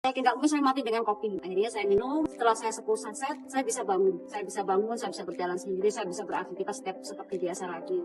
Yakin nggak mungkin saya mati dengan kopi. Akhirnya saya minum. Setelah saya 10 saset, saya bisa bangun. Saya bisa bangun, saya bisa berjalan sendiri, saya bisa beraktivitas seperti biasa lagi.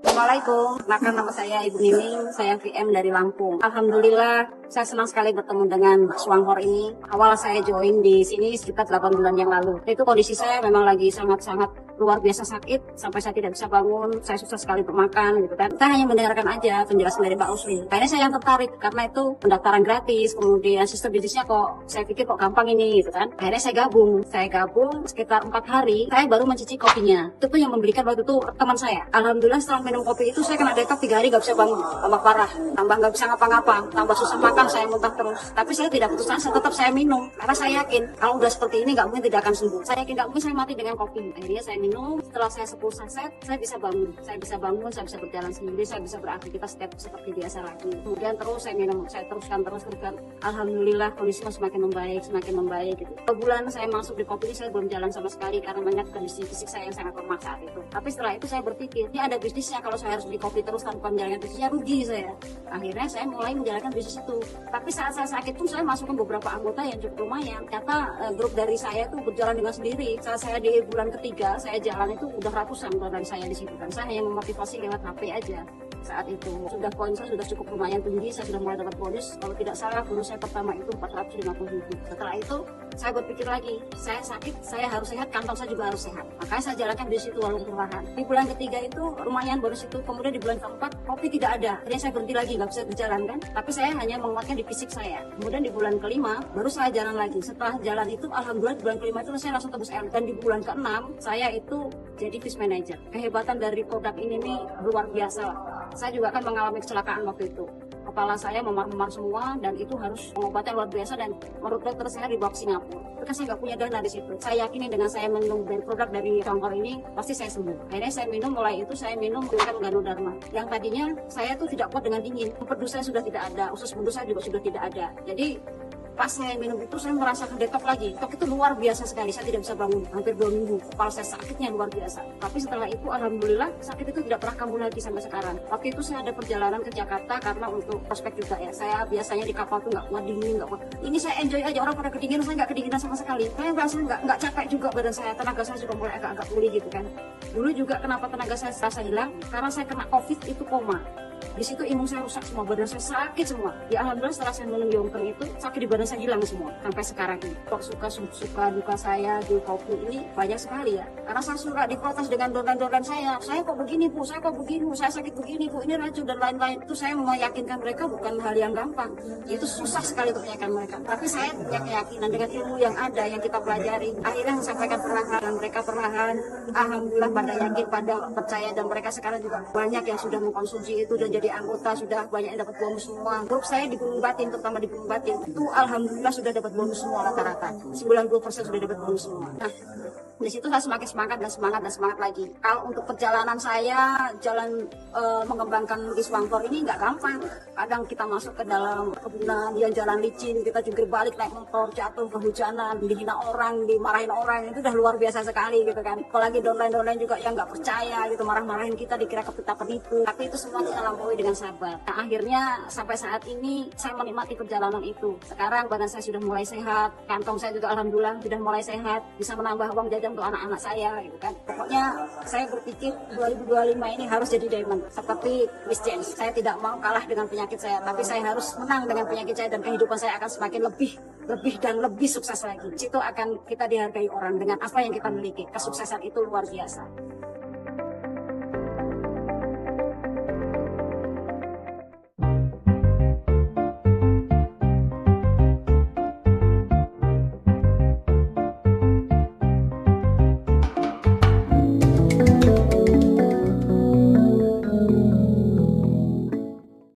Assalamualaikum, kenalkan nama saya Ibu Nining, saya VM dari Lampung. Alhamdulillah, saya senang sekali bertemu dengan Swangkor ini. Awal saya join di sini sekitar 8 bulan yang lalu. Itu kondisi saya memang lagi sangat-sangat luar biasa sakit, sampai saya tidak bisa bangun, saya susah sekali untuk makan gitu kan. Saya hanya mendengarkan aja penjelasan dari Pak Usri. Kayaknya saya yang tertarik karena itu pendaftaran gratis, kemudian sistem bisnisnya kok saya pikir kok gampang ini gitu kan. Akhirnya saya gabung sekitar 4 hari, saya baru mencicipi kopinya. Itu pun yang memberikan waktu itu teman saya. Alhamdulillah setelah minum kopi itu saya kena dekap 3 hari gak bisa bangun, tambah parah, tambah gak bisa ngapa-ngapa, tambah susah makan, saya muntah terus. Tapi saya tidak putus asa, tetap saya minum karena saya yakin kalau udah seperti ini gak mungkin tidak akan sembuh. Saya yakin gak mungkin saya mati dengan kopi. Akhirnya saya minum. Setelah saya 10 saset, saya bisa bangun, saya bisa berjalan sendiri, saya bisa beraktivitas seperti biasa lagi. Kemudian terus saya minum, saya teruskan. Alhamdulillah kondisinya semakin membaik gitu. Bulan saya masuk di kopi ini saya belum jalan sama sekali karena banyak kondisi fisik saya yang sangat lemah saat itu. Tapi setelah itu saya berpikir, ini ada bisnisnya, kalau saya harus beli kopi terus tanpa menjalankan bisnisnya rugi saya. Akhirnya saya mulai menjalankan bisnis itu. Tapi saat saya sakit pun saya masukkan beberapa anggota yang cukup lumayan. Ternyata grup dari saya itu berjalan dengan sendiri. Saat saya di bulan ketiga saya jalan itu udah ratusan dari saya di situ kan. Saya hanya memotivasi lewat HP aja. Saat itu sudah poin saya sudah cukup lumayan tinggi, saya sudah mulai dapat bonus. Kalau tidak salah bonus saya pertama itu 450.000. Setelah itu saya berpikir lagi, saya sakit, saya harus sehat, kantong saya juga harus sehat. Makanya saya jalankan di situ walaupun perlahan. Di bulan ketiga itu lumayan bonus itu, kemudian di bulan keempat kopi tidak ada. Akhirnya saya berhenti lagi, nggak bisa berjalan kan. Tapi saya hanya menguatkan di fisik saya. Kemudian di bulan kelima baru saya jalan lagi. Setelah jalan itu alhamdulillah di bulan kelima itu saya langsung tembus R. Dan di bulan keenam saya itu jadi fish manager. Kehebatan dari produk ini nih luar biasa lah. Saya juga kan mengalami kecelakaan waktu itu. Kepala saya memar-memar semua dan itu harus pengobatan luar biasa dan menurut dokter saya dibawa ke Singapura. Itu kan saya nggak punya dana di situ. Saya yakini dengan saya minum dari produk dari Swangkor ini pasti saya sembuh. Akhirnya saya minum, mulai itu saya minum dengan Ganoderma. Yang tadinya saya tuh tidak kuat dengan dingin. Empedu saya sudah tidak ada, usus buntu saya juga sudah tidak ada. Jadi pas saya minum itu saya merasakan detox lagi. Detox itu luar biasa sekali. Saya tidak bisa bangun hampir 2 minggu. Kepala saya sakitnya luar biasa. Tapi setelah itu alhamdulillah sakit itu tidak pernah kambuh lagi sampai sekarang. Waktu itu saya ada perjalanan ke Jakarta karena untuk prospek juga ya. Saya biasanya di kapal tuh nggak kuat dingin, nggak kuat. Ini saya enjoy aja, orang pada kedinginan, saya nggak kedinginan sama sekali. Saya merasa nggak capek juga badan saya. Tenaga saya juga mulai agak-agak pulih gitu kan. Dulu juga kenapa tenaga saya terasa hilang? Karena saya kena COVID itu koma. Di situ imun saya rusak semua, badan saya sakit semua. Ya alhamdulillah setelah saya minum Yongker itu sakit di badan saya hilang semua sampai sekarang ini. Kok suka duka saya di kopi ini banyak sekali ya. Karena saya suka diprotes dengan dolan-dolan saya. Saya kok begini Bu, saya kok begini Bu, saya sakit begini Bu, ini racun dan lain-lain. Itu saya meyakinkan mereka bukan hal yang gampang. Itu susah sekali untuk meyakinkan mereka. Tapi saya punya keyakinan dengan ilmu yang ada yang kita pelajari. Akhirnya sampaikan perlahan dan mereka perlahan. Alhamdulillah pada yakin, pada percaya dan mereka sekarang juga banyak yang sudah mengkonsumsi itu dan jadi anggota, sudah banyak yang dapat bonus semua. Grup saya di Gunung Batin, terutama di Gunung Batin, itu alhamdulillah sudah dapat bonus semua rata-rata. 90% sudah dapat bonus semua. Nah, di situ saya semakin semangat lagi. Kalau untuk perjalanan saya, jalan mengembangkan di Swangkor ini nggak gampang. Kadang kita masuk ke dalam kebunan yang jalan licin, kita jungkir balik naik motor, jatuh kehujanan, dihina orang, dimarahin orang, itu udah luar biasa sekali gitu kan. Apalagi downline juga yang nggak percaya gitu, marah-marahin kita, dikira kita penipu. Tapi itu semua kita lampaui dengan sabar. Nah, akhirnya sampai saat ini saya menikmati perjalanan itu. Sekarang badan saya sudah mulai sehat, kantong saya juga alhamdulillah sudah mulai sehat, bisa menambah uang jajan untuk anak-anak saya gitu kan. Pokoknya saya berpikir 2025 ini harus jadi diamond seperti Miss Jane. Saya tidak mau kalah dengan penyakit saya, tapi saya harus menang dengan penyakit saya dan kehidupan saya akan semakin lebih sukses lagi. Situ akan kita dihargai orang dengan apa yang kita miliki. Kesuksesan itu luar biasa.